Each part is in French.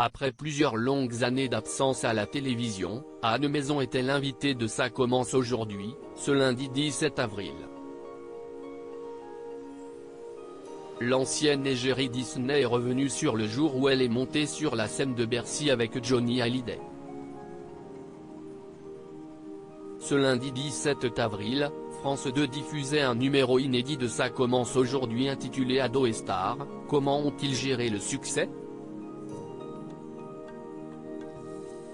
Après plusieurs longues années d'absence à la télévision, Anne Maison était l'invitée de Ça commence aujourd'hui, ce lundi 17 avril. L'ancienne égérie Disney est revenue sur le jour où elle est montée sur la scène de Bercy avec Johnny Hallyday. Ce lundi 17 avril, France 2 diffusait un numéro inédit de Ça commence aujourd'hui intitulé Ado et Star, comment ont-ils géré le succès ?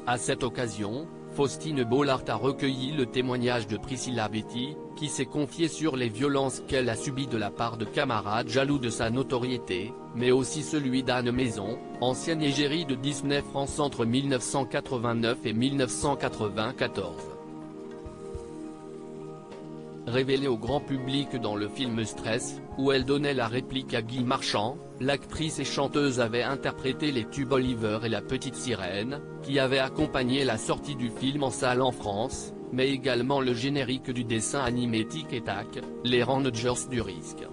À cette occasion, Faustine Bollard a recueilli le témoignage de Priscilla Betty, qui s'est confiée sur les violences qu'elle a subies de la part de camarades jaloux de sa notoriété, mais aussi celui d'Anne Maison, ancienne égérie de Disney France entre 1989 et 1994. Révélée au grand public dans le film Stress, où elle donnait la réplique à Guy Marchand, l'actrice et chanteuse avait interprété les tubes Oliver et la petite sirène, qui avaient accompagné la sortie du film en salle en France, mais également le générique du dessin animé Tic et Tac, les Rangers du risque.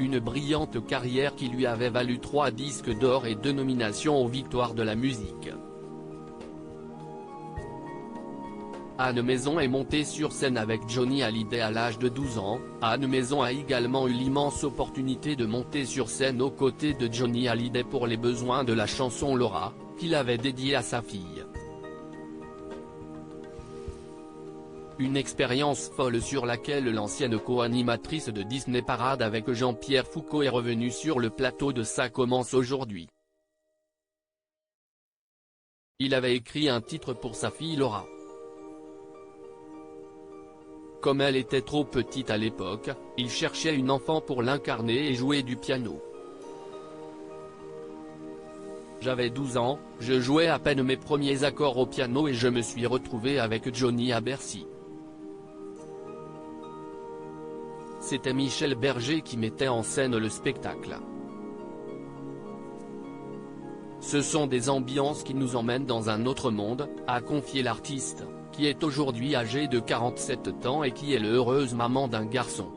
Une brillante carrière qui lui avait valu 3 disques d'or et 2 nominations aux Victoires de la musique. Anne Maison est montée sur scène avec Johnny Hallyday à l'âge de 12 ans. Anne Maison a également eu l'immense opportunité de monter sur scène aux côtés de Johnny Hallyday pour les besoins de la chanson Laura, qu'il avait dédiée à sa fille. Une expérience folle sur laquelle l'ancienne co-animatrice de Disney Parade avec Jean-Pierre Foucault est revenue sur le plateau de Ça commence aujourd'hui. Il avait écrit un titre pour sa fille Laura. Comme elle était trop petite à l'époque, il cherchait une enfant pour l'incarner et jouer du piano. J'avais 12 ans, je jouais à peine mes premiers accords au piano et je me suis retrouvé avec Johnny à Bercy. C'était Michel Berger qui mettait en scène le spectacle. Ce sont des ambiances qui nous emmènent dans un autre monde, a confié l'artiste, qui est aujourd'hui âgée de 47 ans et qui est l'heureuse maman d'un garçon.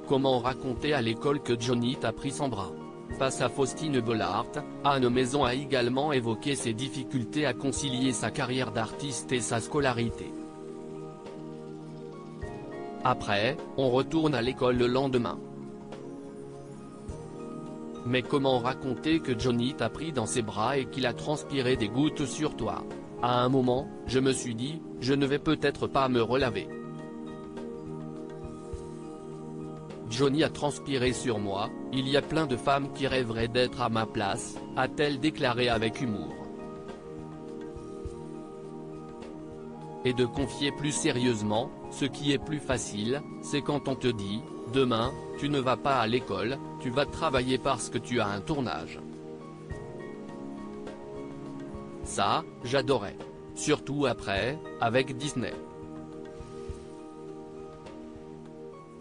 Comment raconter à l'école que Johnny t'a pris son bras ? Face à Faustine Bollard, Anne Maison a également évoqué ses difficultés à concilier sa carrière d'artiste et sa scolarité. Après, on retourne à l'école le lendemain. Mais comment raconter que Johnny t'a pris dans ses bras et qu'il a transpiré des gouttes sur toi ? À un moment, je me suis dit, je ne vais peut-être pas me relaver. Johnny a transpiré sur moi, il y a plein de femmes qui rêveraient d'être à ma place, a-t-elle déclaré avec humour. Et de confier plus sérieusement, ce qui est plus facile, c'est quand on te dit, demain, tu ne vas pas à l'école, tu vas travailler parce que tu as un tournage. Ça, j'adorais. Surtout après, avec Disney.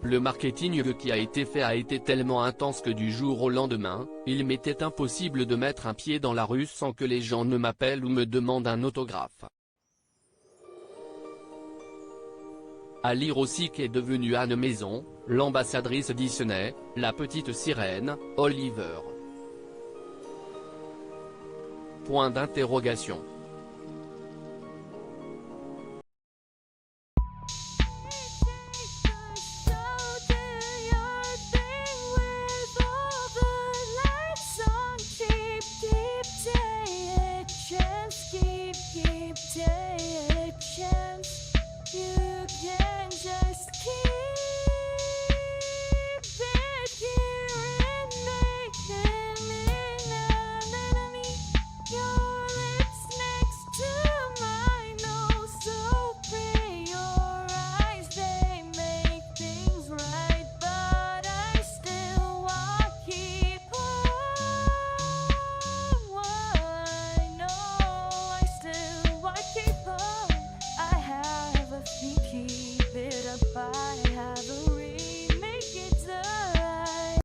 Le marketing qui a été fait a été tellement intense que du jour au lendemain, il m'était impossible de mettre un pied dans la rue sans que les gens ne m'appellent ou me demandent un autographe. À lire aussi qu'est devenue Anne Maison, l'ambassadrice Disney, la petite sirène, Oliver. Point d'interrogation.